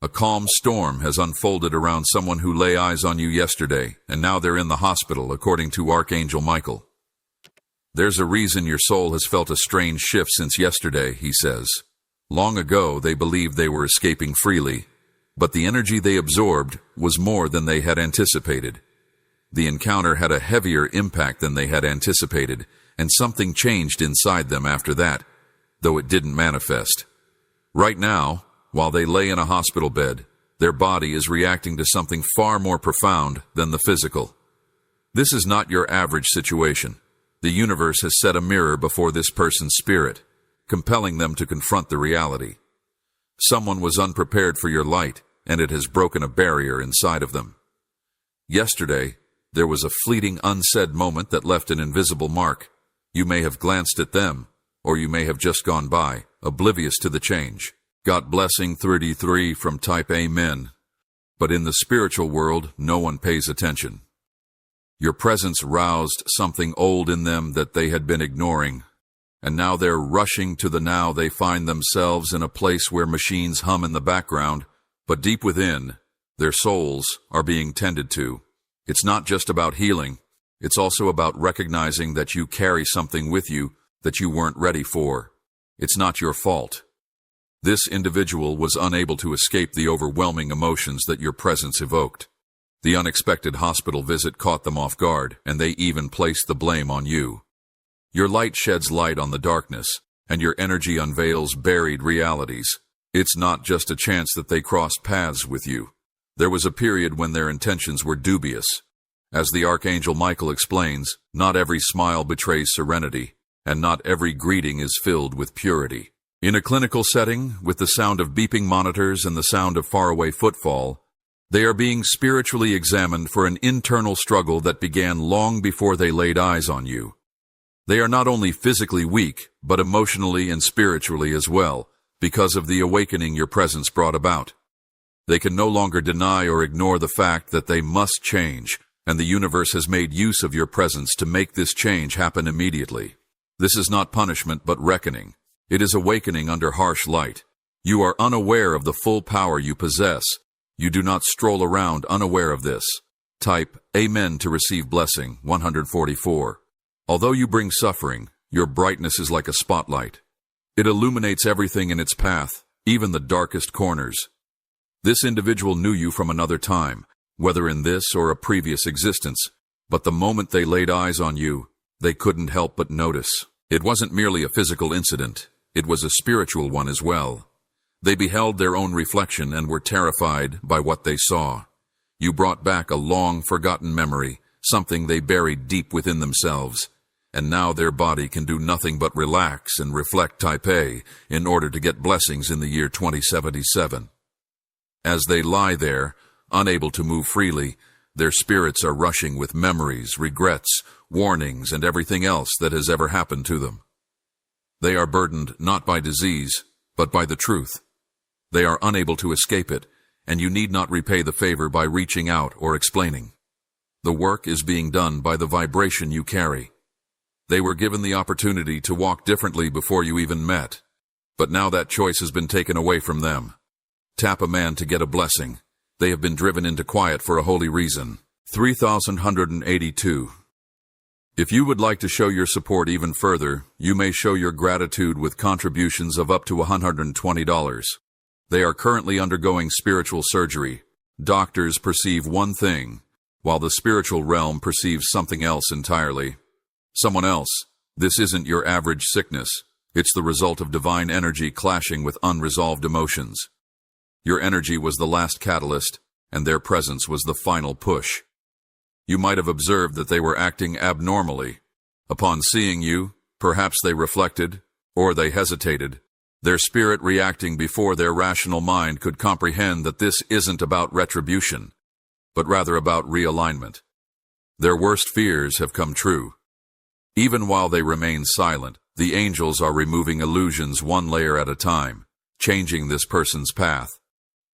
A calm storm has unfolded around someone who lay eyes on you yesterday, and now they're in the hospital, according to Archangel Michael. There's a reason your soul has felt a strange shift since yesterday, he says. Long ago, they believed they were escaping freely, but the energy they absorbed was more than they had anticipated. The encounter had a heavier impact than they had anticipated, and something changed inside them after that, though it didn't manifest. Right now, while they lay in a hospital bed, their body is reacting to something far more profound than the physical. This is not your average situation. The universe has set a mirror before this person's spirit, compelling them to confront the reality. Someone was unprepared for your light, and it has broken a barrier inside of them. Yesterday, there was a fleeting unsaid moment that left an invisible mark. You may have glanced at them, or you may have just gone by, oblivious to the change. Got blessing 33 from type Amen. But in the spiritual world, no one pays attention. Your presence roused something old in them that they had been ignoring, and now they're rushing to the now. They find themselves in a place where machines hum in the background, but deep within, their souls are being tended to. It's not just about healing. It's also about recognizing that you carry something with you that you weren't ready for. It's not your fault. This individual was unable to escape the overwhelming emotions that your presence evoked. The unexpected hospital visit caught them off guard, and they even placed the blame on you. Your light sheds light on the darkness, and your energy unveils buried realities. It's not just a chance that they crossed paths with you. There was a period when their intentions were dubious. As the Archangel Michael explains, not every smile betrays serenity, and not every greeting is filled with purity. In a clinical setting, with the sound of beeping monitors and the sound of faraway footfall, they are being spiritually examined for an internal struggle that began long before they laid eyes on you. They are not only physically weak, but emotionally and spiritually as well, because of the awakening your presence brought about. They can no longer deny or ignore the fact that they must change, and the universe has made use of your presence to make this change happen immediately. This is not punishment, but reckoning. It is awakening under harsh light. You are unaware of the full power you possess. You do not stroll around unaware of this. Type Amen to receive blessing 144. Although you bring suffering, your brightness is like a spotlight. It illuminates everything in its path, even the darkest corners. This individual knew you from another time, whether in this or a previous existence, but the moment they laid eyes on you, they couldn't help but notice. It wasn't merely a physical incident. It was a spiritual one as well. They beheld their own reflection and were terrified by what they saw. You brought back a long-forgotten memory, something they buried deep within themselves, and now their body can do nothing but relax and reflect Type A in order to get blessings in the year 2077. As they lie there, unable to move freely, their spirits are rushing with memories, regrets, warnings, and everything else that has ever happened to them. They are burdened not by disease, but by the truth. They are unable to escape it, and you need not repay the favor by reaching out or explaining. The work is being done by the vibration you carry. They were given the opportunity to walk differently before you even met, but now that choice has been taken away from them. Tap a man to get a blessing. They have been driven into quiet for a holy reason. 3182. If you would like to show your support even further, you may show your gratitude with contributions of up to $120. They are currently undergoing spiritual surgery. Doctors perceive one thing, while the spiritual realm perceives something else entirely. Someone else, this isn't your average sickness. It's the result of divine energy clashing with unresolved emotions. Your energy was the last catalyst, and their presence was the final push. You might have observed that they were acting abnormally. Upon seeing you, perhaps they reflected, or they hesitated, their spirit reacting before their rational mind could comprehend that this isn't about retribution, but rather about realignment. Their worst fears have come true. Even while they remain silent, the angels are removing illusions one layer at a time, changing this person's path.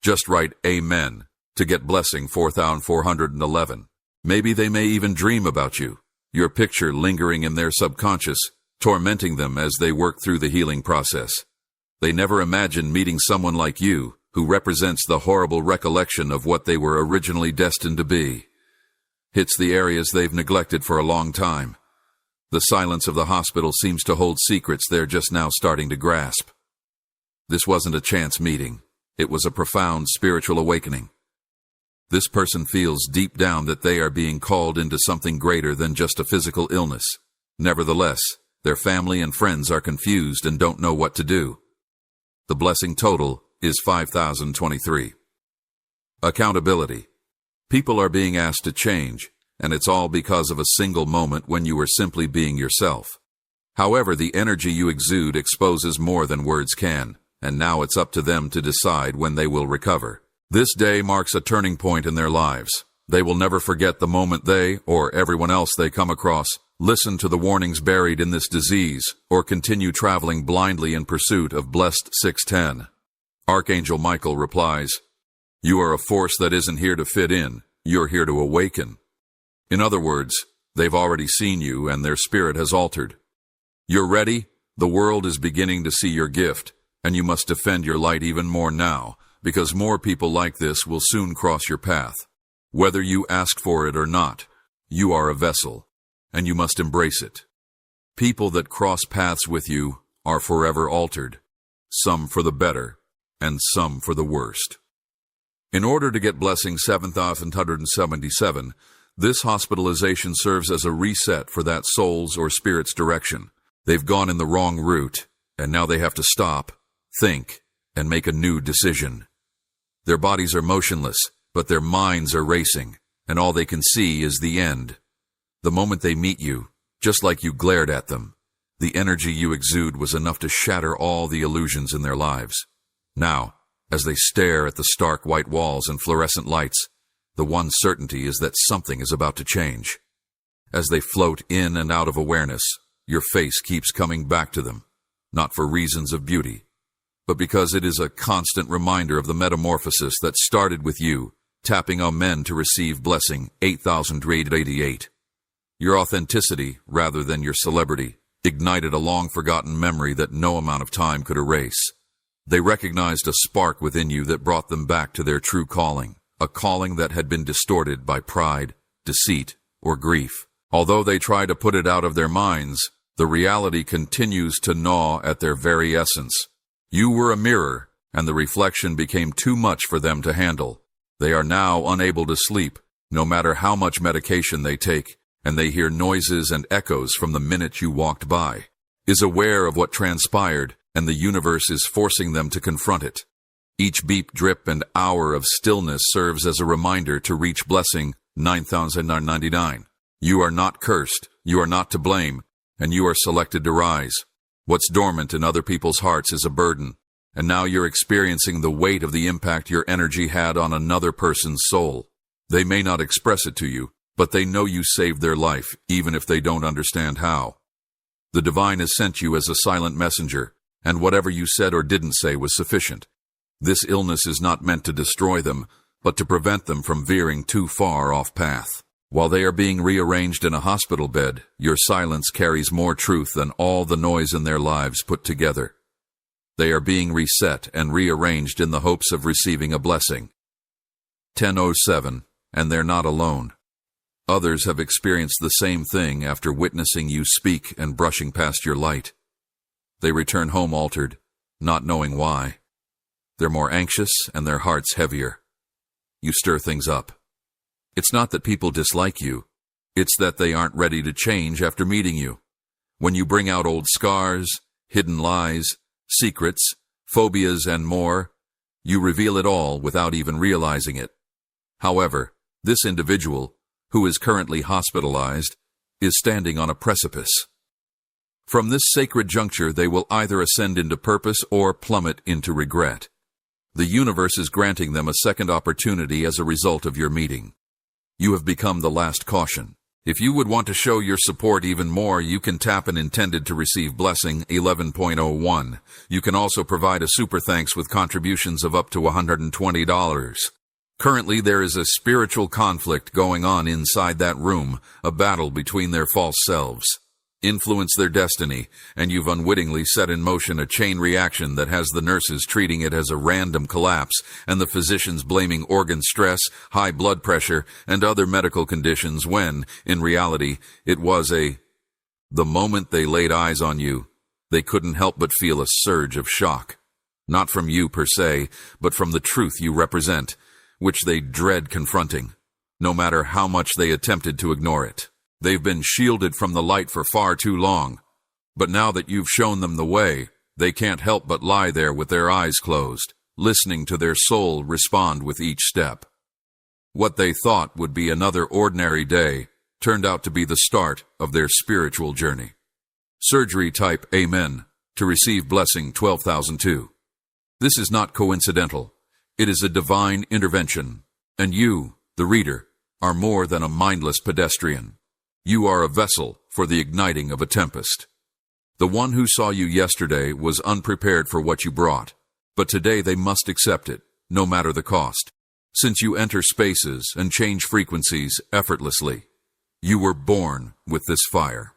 Just write Amen to get blessing 4411. Maybe they may even dream about you, your picture lingering in their subconscious, tormenting them as they work through the healing process. They never imagined meeting someone like you, who represents the horrible recollection of what they were originally destined to be. Hits the areas they've neglected for a long time. The silence of the hospital seems to hold secrets they're just now starting to grasp. This wasn't a chance meeting. It was a profound spiritual awakening. This person feels deep down that they are being called into something greater than just a physical illness. Nevertheless, their family and friends are confused and don't know what to do. The blessing total is 5,023. Accountability. People are being asked to change, and it's all because of a single moment when you were simply being yourself. However, the energy you exude exposes more than words can, and now it's up to them to decide when they will recover. This day marks a turning point in their lives. They will never forget the moment they, or everyone else they come across, listen to the warnings buried in this disease, or continue traveling blindly in pursuit of blessed 610. Archangel Michael replies, "You are a force that isn't here to fit in, you're here to awaken." In other words, they've already seen you and their spirit has altered. You're ready? The world is beginning to see your gift, and you must defend your light even more now, because more people like this will soon cross your path. Whether you ask for it or not, you are a vessel, and you must embrace it. People that cross paths with you are forever altered, some for the better, and some for the worst. In order to get blessing 7,177, this hospitalization serves as a reset for that soul's or spirit's direction. They've gone in the wrong route, and now they have to stop, think, and make a new decision. Their bodies are motionless, but their minds are racing, and all they can see is the end. The moment they meet you, just like you glared at them, the energy you exude was enough to shatter all the illusions in their lives. Now, as they stare at the stark white walls and fluorescent lights, the one certainty is that something is about to change. As they float in and out of awareness, your face keeps coming back to them, not for reasons of beauty, but because it is a constant reminder of the metamorphosis that started with you, tapping on men to receive blessing 8,388. Your authenticity, rather than your celebrity, ignited a long-forgotten memory that no amount of time could erase. They recognized a spark within you that brought them back to their true calling, a calling that had been distorted by pride, deceit, or grief. Although they try to put it out of their minds, the reality continues to gnaw at their very essence. You were a mirror, and the reflection became too much for them to handle. They are now unable to sleep, no matter how much medication they take, and they hear noises and echoes from the minute you walked by. Is aware of what transpired, and the universe is forcing them to confront it. Each beep, drip, and hour of stillness serves as a reminder to reach blessing 9,999. You are not cursed, you are not to blame, and you are selected to rise. What's dormant in other people's hearts is a burden, and now you're experiencing the weight of the impact your energy had on another person's soul. They may not express it to you, but they know you saved their life, even if they don't understand how. The divine has sent you as a silent messenger, and whatever you said or didn't say was sufficient. This illness is not meant to destroy them, but to prevent them from veering too far off path. While they are being rearranged in a hospital bed, your silence carries more truth than all the noise in their lives put together. They are being reset and rearranged in the hopes of receiving a blessing. 10:07, and they're not alone. Others have experienced the same thing after witnessing you speak and brushing past your light. They return home altered, not knowing why. They're more anxious and their hearts heavier. You stir things up. It's not that people dislike you. It's that they aren't ready to change after meeting you. When you bring out old scars, hidden lies, secrets, phobias, and more, you reveal it all without even realizing it. However, this individual, who is currently hospitalized, is standing on a precipice. From this sacred juncture, they will either ascend into purpose or plummet into regret. The universe is granting them a second opportunity as a result of your meeting. You have become the last caution. If you would want to show your support even more, you can tap an intended to receive blessing 11.01. You can also provide a super thanks with contributions of up to $120. Currently, there is a spiritual conflict going on inside that room, a battle between their false selves. influence their destiny, and you've unwittingly set in motion a chain reaction that has the nurses treating it as a random collapse and the physicians blaming organ stress, high blood pressure, and other medical conditions when, in reality, it was the moment they laid eyes on you, they couldn't help but feel a surge of shock. Not from you per se, but from the truth you represent, which they dread confronting, no matter how much they attempted to ignore it. They've been shielded from the light for far too long, but now that you've shown them the way, they can't help but lie there with their eyes closed, listening to their soul respond with each step. What they thought would be another ordinary day turned out to be the start of their spiritual journey. Surgery type Amen to receive blessing 12,002. This is not coincidental. It is a divine intervention, and you, the reader, are more than a mindless pedestrian. You are a vessel for the igniting of a tempest. The one who saw you yesterday was unprepared for what you brought, but today they must accept it, no matter the cost, since you enter spaces and change frequencies effortlessly. You were born with this fire.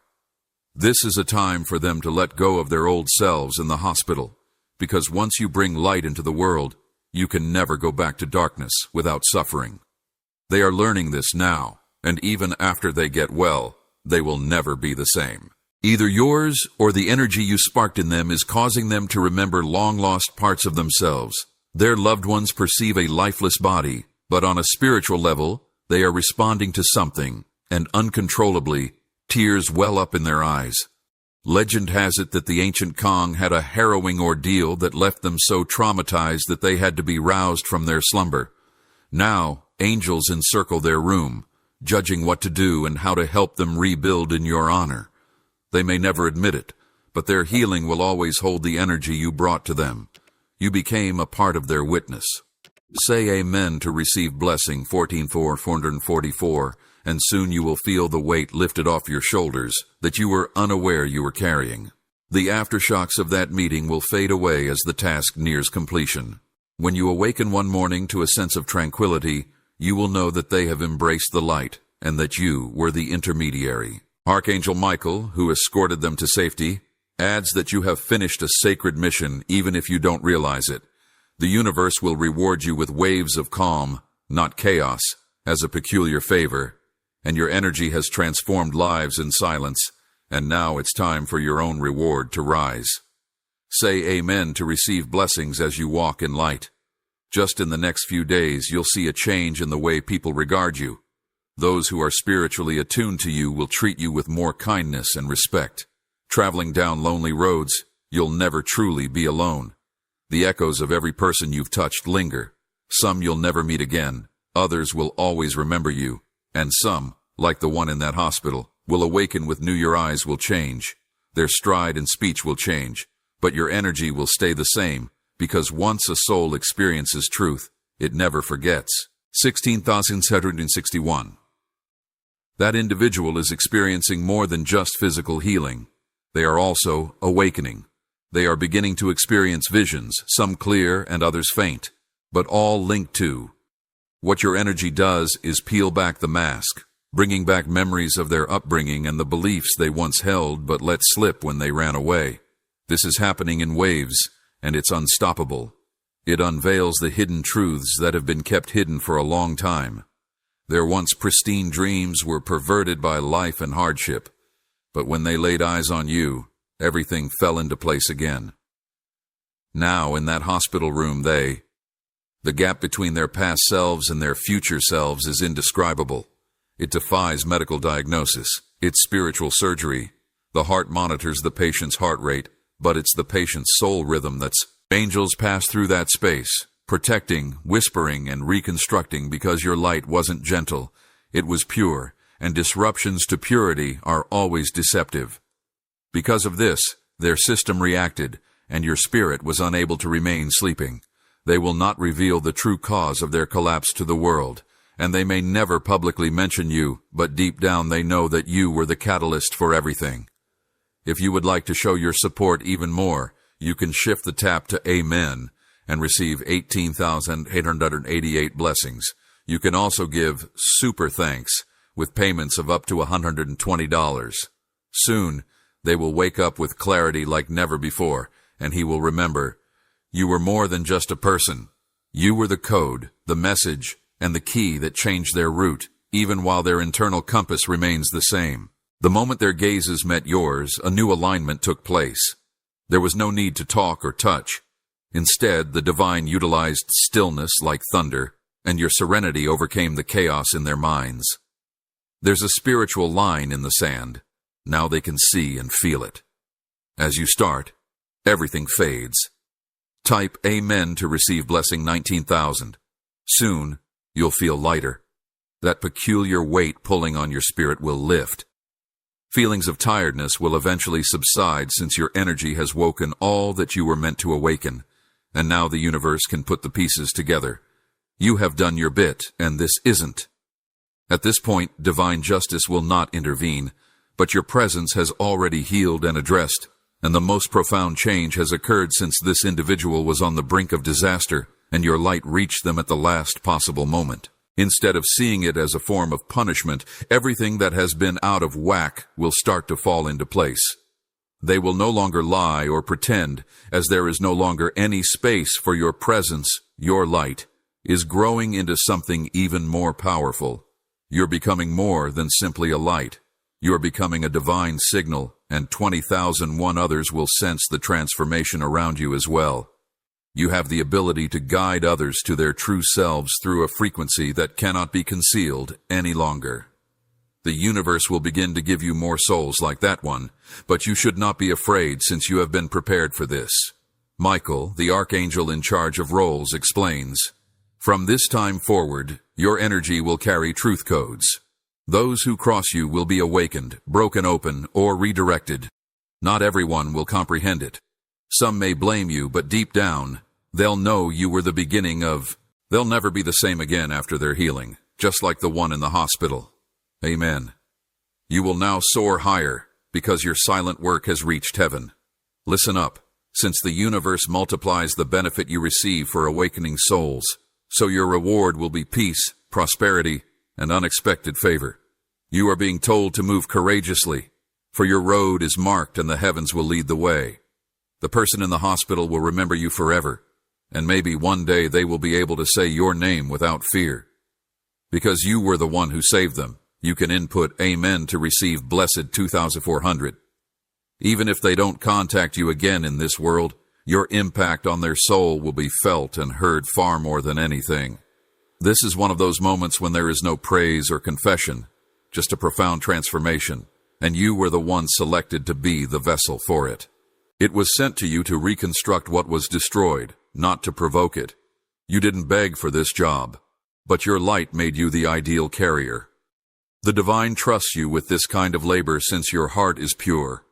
This is a time for them to let go of their old selves in the hospital, because once you bring light into the world, you can never go back to darkness without suffering. They are learning this now, and even after they get well, they will never be the same. Either yours or the energy you sparked in them is causing them to remember long-lost parts of themselves. Their loved ones perceive a lifeless body, but on a spiritual level, they are responding to something, and uncontrollably, tears well up in their eyes. Legend has it that the ancient Kong had a harrowing ordeal that left them so traumatized that they had to be roused from their slumber. Now, angels encircle their room, judging what to do and how to help them rebuild in your honor. They may never admit it, but their healing will always hold the energy you brought to them. You became a part of their witness. Say Amen to receive blessing 14,444, and soon you will feel the weight lifted off your shoulders that you were unaware you were carrying. The aftershocks of that meeting will fade away as the task nears completion. When you awaken one morning to a sense of tranquility, you will know that they have embraced the light and that you were the intermediary. Archangel Michael, who escorted them to safety, adds that you have finished a sacred mission even if you don't realize it. The universe will reward you with waves of calm, not chaos, as a peculiar favor, and your energy has transformed lives in silence, and now it's time for your own reward to rise. Say Amen to receive blessings as you walk in light. Just in the next few days, you'll see a change in the way people regard you. Those who are spiritually attuned to you will treat you with more kindness and respect. Traveling down lonely roads, you'll never truly be alone. The echoes of every person you've touched linger. Some you'll never meet again. Others will always remember you. And some, like the one in that hospital, will awaken with new. Your eyes will change. Their stride and speech will change. But your energy will stay the same, because once a soul experiences truth, it never forgets. 16,761. That individual is experiencing more than just physical healing. They are also awakening. They are beginning to experience visions, some clear and others faint, but all linked to. What your energy does is peel back the mask, bringing back memories of their upbringing and the beliefs they once held but let slip when they ran away. This is happening in waves, and it's unstoppable. It unveils the hidden truths that have been kept hidden for a long time. Their once pristine dreams were perverted by life and hardship, but when they laid eyes on you, everything fell into place again. Now, in that hospital room, the gap between their past selves and their future selves is indescribable. It defies medical diagnosis. It's spiritual surgery. The heart monitors the patient's heart rate, but it's the patient's soul rhythm that's. Angels pass through that space, protecting, whispering, and reconstructing because your light wasn't gentle. It was pure, and disruptions to purity are always deceptive. Because of this, their system reacted, and your spirit was unable to remain sleeping. They will not reveal the true cause of their collapse to the world, and they may never publicly mention you, but deep down they know that you were the catalyst for everything. If you would like to show your support even more, you can shift the tap to Amen and receive 18,888 blessings. You can also give super thanks with payments of up to $120. Soon, They will wake up with clarity like never before, and he will remember, you were more than just a person. You were the code, the message, and the key that changed their route, even while their internal compass remains the same. The moment their gazes met yours, a new alignment took place. There was no need to talk or touch. Instead, the divine utilized stillness like thunder, and your serenity overcame the chaos in their minds. There's a spiritual line in the sand. Now they can see and feel it. As you start, everything fades. Type Amen to receive blessing 19,000. Soon, you'll feel lighter. That peculiar weight pulling on your spirit will lift. Feelings of tiredness will eventually subside since your energy has woken all that you were meant to awaken, and now the universe can put the pieces together. You have done your bit, and this isn't. At this point, divine justice will not intervene, but your presence has already healed and addressed, and the most profound change has occurred since this individual was on the brink of disaster, and your light reached them at the last possible moment. Instead of seeing it as a form of punishment, everything that has been out of whack will start to fall into place. They will no longer lie or pretend, as there is no longer any space for your presence. Your light is growing into something even more powerful. You're becoming more than simply a light. You're becoming a divine signal, and 20,001 others will sense the transformation around you as well. You have the ability to guide others to their true selves through a frequency that cannot be concealed any longer. The universe will begin to give you more souls like that one, but you should not be afraid since you have been prepared for this. Michael, the archangel in charge of roles, explains, from this time forward, your energy will carry truth codes. Those who cross you will be awakened, broken open, or redirected. Not everyone will comprehend it. Some may blame you, but deep down, they'll know you were the beginning of... They'll never be the same again after their healing, just like the one in the hospital. Amen. You will now soar higher, because your silent work has reached heaven. Listen up, since the universe multiplies the benefit you receive for awakening souls, so your reward will be peace, prosperity, and unexpected favor. You are being told to move courageously, for your road is marked and the heavens will lead the way. The person in the hospital will remember you forever, and maybe one day they will be able to say your name without fear. Because you were the one who saved them, you can input Amen to receive blessed 2,400. Even if they don't contact you again in this world, your impact on their soul will be felt and heard far more than anything. This is one of those moments when there is no praise or confession, just a profound transformation, and you were the one selected to be the vessel for it. It was sent to you to reconstruct what was destroyed, not to provoke it. You didn't beg for this job, but your light made you the ideal carrier. The divine trusts you with this kind of labor since your heart is pure.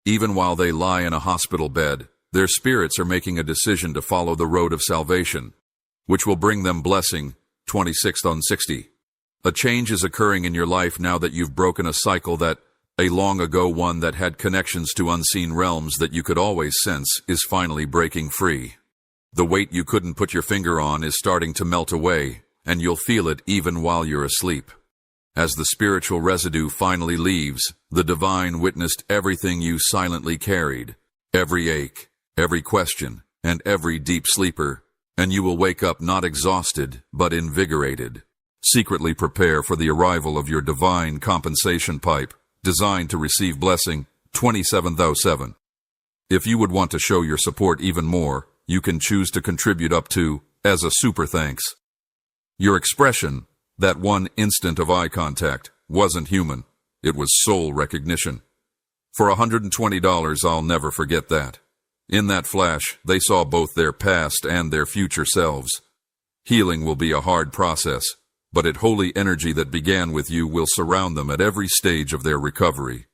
Even while they lie in a hospital bed, their spirits are making a decision to follow the road of salvation, which will bring them blessing 26th on 60. A change is occurring in your life now that you've broken a cycle that, a long ago one that had connections to unseen realms that you could always sense, is finally breaking free. The weight you couldn't put your finger on is starting to melt away, and you'll feel it even while you're asleep. As the spiritual residue finally leaves, the divine witnessed everything you silently carried, every ache, every question, and every deep sleeper, and you will wake up not exhausted, but invigorated. Secretly prepare for the arrival of your divine compensation pipe, designed to receive blessing 27,007. If you would want to show your support even more, you can choose to contribute up to, as a super thanks. Your expression, that one instant of eye contact, wasn't human. It was soul recognition. For $120, I'll never forget that. In that flash, they saw both their past and their future selves. Healing will be a hard process, but its holy energy that began with you will surround them at every stage of their recovery.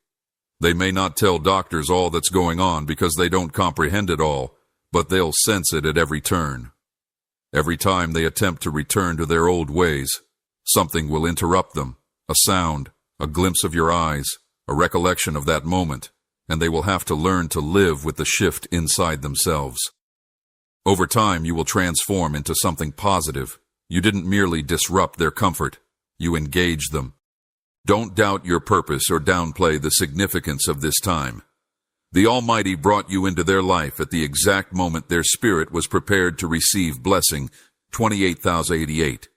They may not tell doctors all that's going on because they don't comprehend it all, but they'll sense it at every turn. Every time they attempt to return to their old ways, something will interrupt them, a sound, a glimpse of your eyes, a recollection of that moment, and they will have to learn to live with the shift inside themselves. Over time, you will transform into something positive. You didn't merely disrupt their comfort, you engaged them. Don't doubt your purpose or downplay the significance of this time. The Almighty brought you into their life at the exact moment their spirit was prepared to receive blessing. 28,088.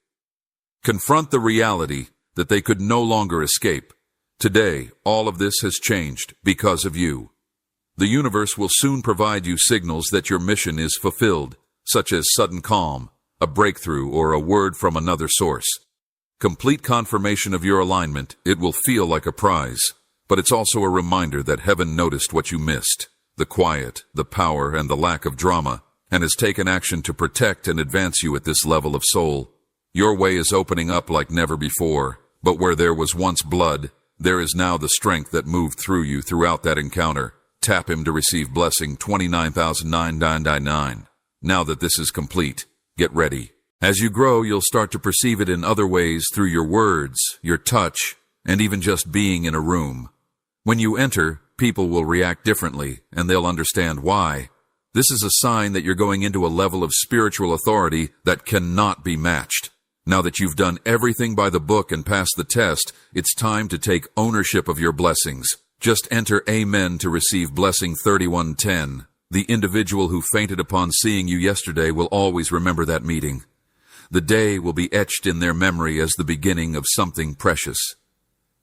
Confront the reality that they could no longer escape. Today, all of this has changed because of you. The universe will soon provide you signals that your mission is fulfilled, such as sudden calm, a breakthrough, or a word from another source. Complete confirmation of your alignment, it will feel like a prize, but it's also a reminder that heaven noticed what you missed, the quiet, the power, and the lack of drama, and has taken action to protect and advance you at this level of soul. Your way is opening up like never before, but where there was once blood, there is now the strength that moved through you throughout that encounter. Tap him to receive blessing. 29,999. Now that this is complete, get ready. As you grow, you'll start to perceive it in other ways through your words, your touch, and even just being in a room. When you enter, people will react differently, and they'll understand why. This is a sign that you're going into a level of spiritual authority that cannot be matched. Now that you've done everything by the book and passed the test, it's time to take ownership of your blessings. Just enter Amen to receive blessing. 3110. The individual who fainted upon seeing you yesterday will always remember that meeting. The day will be etched in their memory as the beginning of something precious.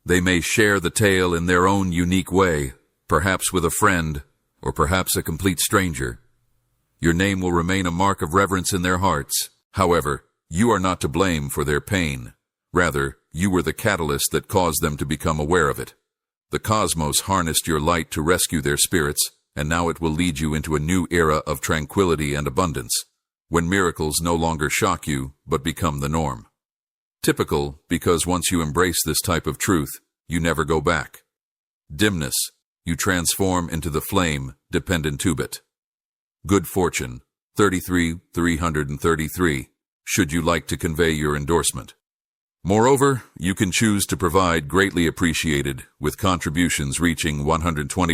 They may share the tale in their own unique way, perhaps with a friend, or perhaps a complete stranger. Your name will remain a mark of reverence in their hearts. However, you are not to blame for their pain. Rather, you were the catalyst that caused them to become aware of it. The cosmos harnessed your light to rescue their spirits, and now it will lead you into a new era of tranquility and abundance, when miracles no longer shock you, but become the norm. Typical, because once you embrace this type of truth, you never go back. Dimness, you transform into the flame, dependent to it. Good fortune, 33,333. Should you like to convey your endorsement. Moreover, you can choose to provide greatly appreciated with contributions reaching $120.